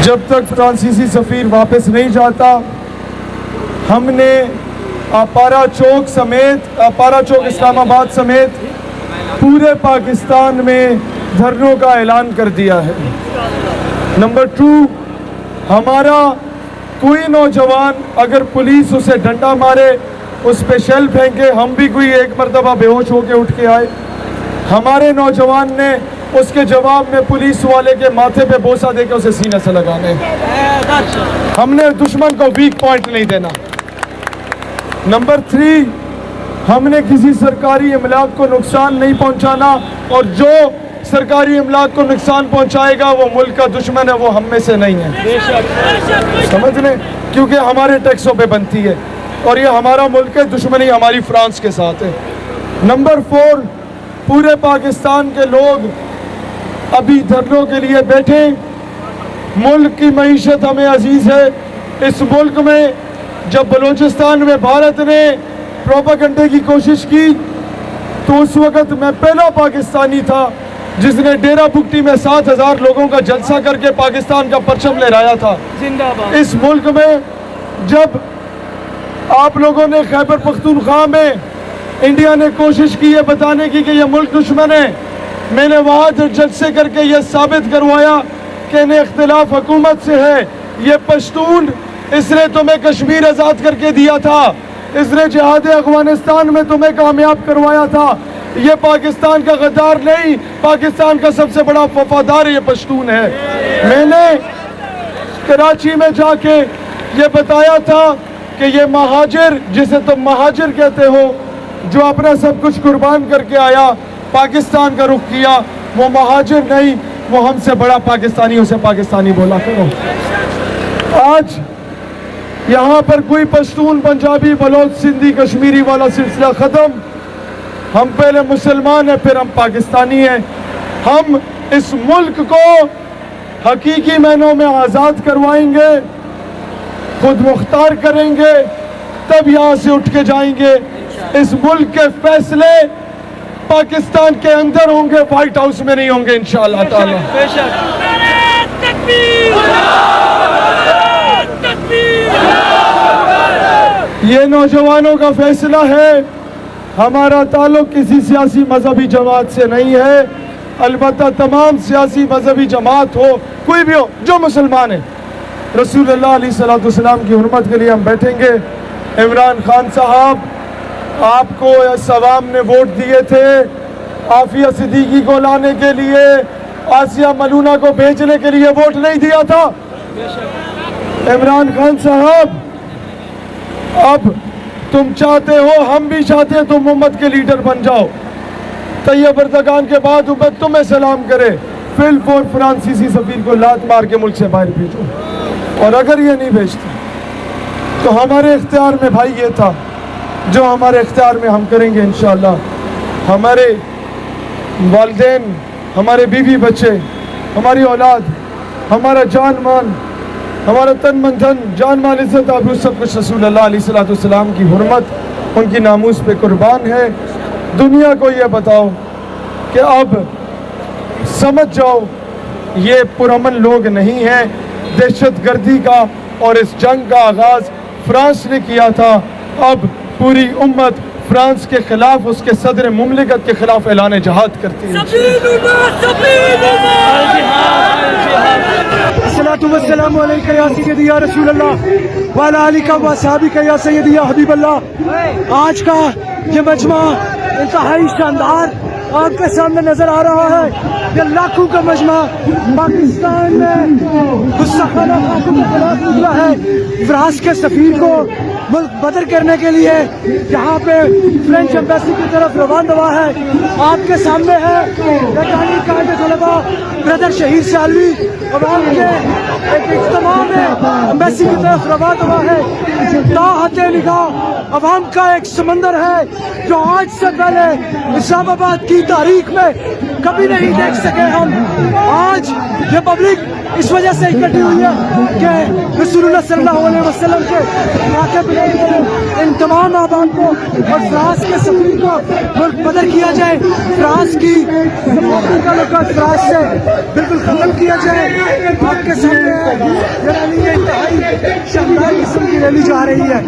जब तक फ्रांसीसी सफ़ीर वापस नहीं जाता, हमने अपारा चौक इस्लामाबाद समेत पूरे पाकिस्तान में धरनों का ऐलान कर दिया है। नंबर 2, हमारा कोई नौजवान अगर पुलिस उसे डंडा मारे, उस पे शेल फेंके, हम भी कोई एक मरतबा बेहोश होके उठ के आए, हमारे नौजवान ने उसके जवाब में पुलिस वाले के माथे पे बोसा देके उसे सीने से लगाने। हमने दुश्मन को वीक पॉइंट नहीं देना। नंबर 3, हमने किसी सरकारी इमलाक को नुकसान नहीं पहुंचाना, और जो सरकारी इमलाक को नुकसान पहुंचाएगा वो मुल्क का दुश्मन है, वो हम में से नहीं है। समझ लें, क्योंकि हमारे टैक्सों पे बनती है और ये हमारा मुल्क है, दुश्मनी हमारी फ्रांस के साथ है। नंबर 4, पूरे पाकिस्तान के लोग अभी धरनों के लिए बैठे। मुल्क की मईशत हमें अजीज है। इस मुल्क में जब बलूचिस्तान में भारत ने प्रोपेगेंडे की कोशिश की तो उस वक़्त मैं पहला पाकिस्तानी था जिसने डेरा बुगटी में 7,000 लोगों का जलसा करके पाकिस्तान का परचम लहराया था। जिंदाबाद। इस मुल्क में जब आप लोगों ने खैबर पख्तूनख्वा में इंडिया ने कोशिश की है बताने की कि ये मुल्क दुश्मन है, मैंने वहाँ जलसे करके ये साबित करवाया कि इन्हें इख्तिलाफ हुकूमत से है। ये पश्तून, इसने तुम्हें कश्मीर आज़ाद करके दिया था, इसने जिहाद अफगानिस्तान में तुम्हें कामयाब करवाया था। ये पाकिस्तान का गद्दार नहीं, पाकिस्तान का सबसे बड़ा वफादार ये पश्तून है। मैंने कराची में जाके ये बताया था कि ये महाजिर, जिसे तुम महाजिर कहते हो, जो अपना सब कुछ कुर्बान करके आया, पाकिस्तान का रुख किया, वो महाजिर नहीं, वो हमसे बड़ा पाकिस्तानी, उसे पाकिस्तानी बोला करो। आज यहाँ पर कोई पश्तून, पंजाबी, बलोच, सिंधी, कश्मीरी वाला सिलसिला ख़त्म। हम पहले मुसलमान हैं, फिर हम पाकिस्तानी हैं। हम इस मुल्क को हकीकी मायनों में आज़ाद करवाएंगे, खुद मुख्तार करेंगे, तब यहाँ से उठ के जाएंगे। इस मुल्क के फैसले पाकिस्तान के अंदर होंगे, व्हाइट हाउस में नहीं होंगे इंशाअल्लाह ताला। ये नौजवानों का फैसला है। हमारा ताल्लुक किसी सियासी मजहबी जमात से नहीं है। अलबत्ता तमाम सियासी मजहबी जमात हो, कोई भी हो, जो मुसलमान है, रसूलुल्लाह अलैहिस्सलाम की हुर्मत के लिए हम बैठेंगे। इमरान खान साहब, आपको इस अवाम ने वोट दिए थे आफिया सिद्दीकी को लाने के लिए, आसिया मलूना को भेजने के लिए वोट नहीं दिया था। इमरान खान साहब, अब तुम चाहते हो, हम भी चाहते हैं, तुम उम्मत के लीडर बन जाओ। तैयब एर्दोगान के बाद उम्मत तुम्हें सलाम करे, फिलफोर फ्रांसीसी सफीर को लात मार के मुल्क से बाहर भेजो। और अगर ये नहीं भेजते तो हमारे इख्तियार में भाई ये था, जो हमारे इख्तियार में हम करेंगे इंशाअल्लाह। हमारे वालिदैन, हमारे बीवी बच्चे, हमारी औलाद, हमारा जान मान, हमारा तन मन धन, जान माल इज़्ज़त आबरू सब कुछ रसूलुल्लाह अलैहिस्सलाम की हुर्मत, उनकी नामूस पे कुर्बान है। दुनिया को ये बताओ कि अब समझ जाओ ये पुरअमन लोग नहीं हैं। दहशतगर्दी का और इस जंग का आगाज़ फ्रांस ने किया था। अब पूरी उम्मत फ्रांस के खिलाफ, उसके सदर मुमलिकत के खिलाफ ऐलान जहाद करती है। अस्सलातु वस्सलामु अलैका या सय्यदी या रसूलल्लाह व अला आलिका व असहाबिका या सय्यदी या हबीबल्लाह। आज का ये मजमा इंतहाई शानदार आपके सामने नजर आ रहा है। ये लाखों का मजमा पाकिस्तान में गुस्साखाना खाकों के खिलाफ निकला है। फ्रांस के सफीर को मुल्क बदर करने के लिए यहाँ पे फ्रेंच एम्बेसी की तरफ रवाना हुआ है। आपके सामने है तलबा ब्रदर शहीद सालवी और आपके एक इज्तिमा में एम्बेसी की तरफ रवाना हुआ है। ताहते निगाह अवाम का एक समंदर है जो आज से पहले इस्लामाबाद की کی تاریخ میں کبھی نہیں دیکھ سکے ہم. آج یہ پبلک اس وجہ سے اکٹھی ہوئی ہے کہ رسول اللہ صلی اللہ علیہ وسلم کے واقعہ پہ ان تمام آباد کو اور فرانس کے سفیر کو ملک بدر کیا جائے, فرانس کی سفارتی تعلقات فرانس سے بالکل ختم کیا جائے. آپ کے سامنے یہ ریلی انتہائی شاندار قسم کی ریلی جا رہی ہے.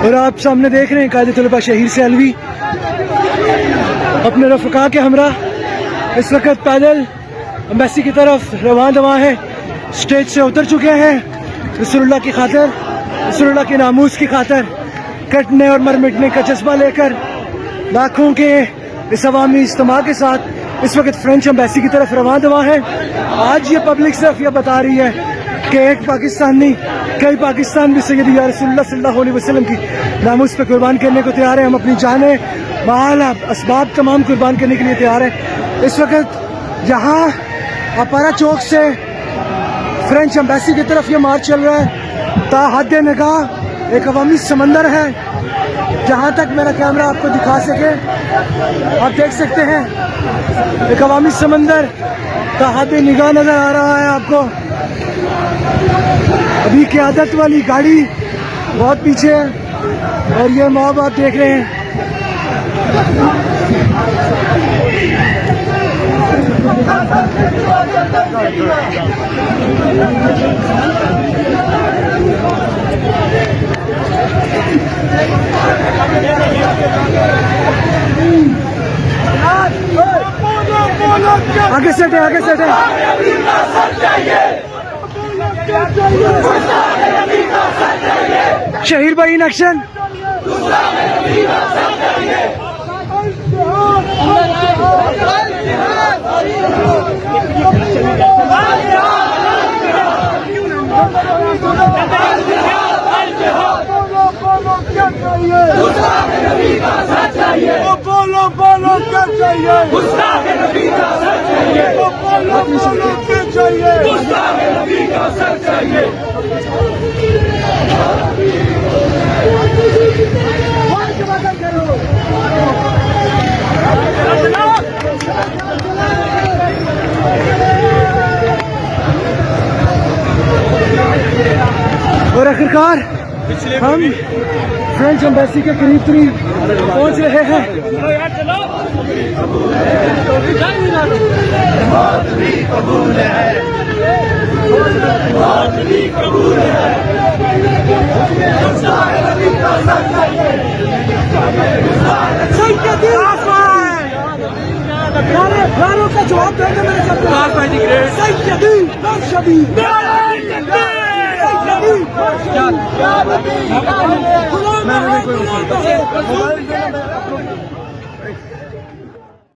اور آپ سامنے دیکھ رہے ہیں قائد طلبہ شہیر سیلوی اپنے رفقا کے ہمراہ اس وقت پیدل امبیسی کی طرف رواں دواں ہیں. اسٹیج سے اتر چکے ہیں رسول اللہ کی خاطر, رسول اللہ کے ناموس کی خاطر کٹنے اور مر مٹنے کا جذبہ لے کر لاکھوں کے اس عوامی اجتماع کے ساتھ اس وقت فرینچ امبیسی کی طرف رواں دواں ہیں. آج یہ پبلک صرف یہ بتا رہی ہے کہ ایک پاکستانی کئی پاکستان بھی سید یا رسول اللہ صلی اللہ علیہ وسلم کی ناموس پہ قربان کرنے کو تیار ہے. ہم اپنی جانیں مال اسباب تمام قربان کرنے کے لیے تیار ہیں. اس وقت جہاں اپارا چوک سے فرینچ امبیسی کی طرف یہ مارچ چل رہا ہے, تا حد نگاہ ایک عوامی سمندر ہے. جہاں تک میرا کیمرہ آپ کو دکھا سکے آپ دیکھ سکتے ہیں ایک عوامی سمندر تا حد نگاہ نظر آ رہا ہے آپ کو. ابھی قیادت والی گاڑی بہت پیچھے ہے اور یہ موب آپ دیکھ رہے ہیں. آگے سیٹ ہے, آگے سیٹ ہے. شہیر بھائی ان ایکشن. بولو بولو کیا چاہیے, چاہیے. اور آخرکار ہم فرینچ امبیسی کے قریب قریب پہنچ رہے ہیں. نعروں کا جواب دیں گے میرے ساتھ.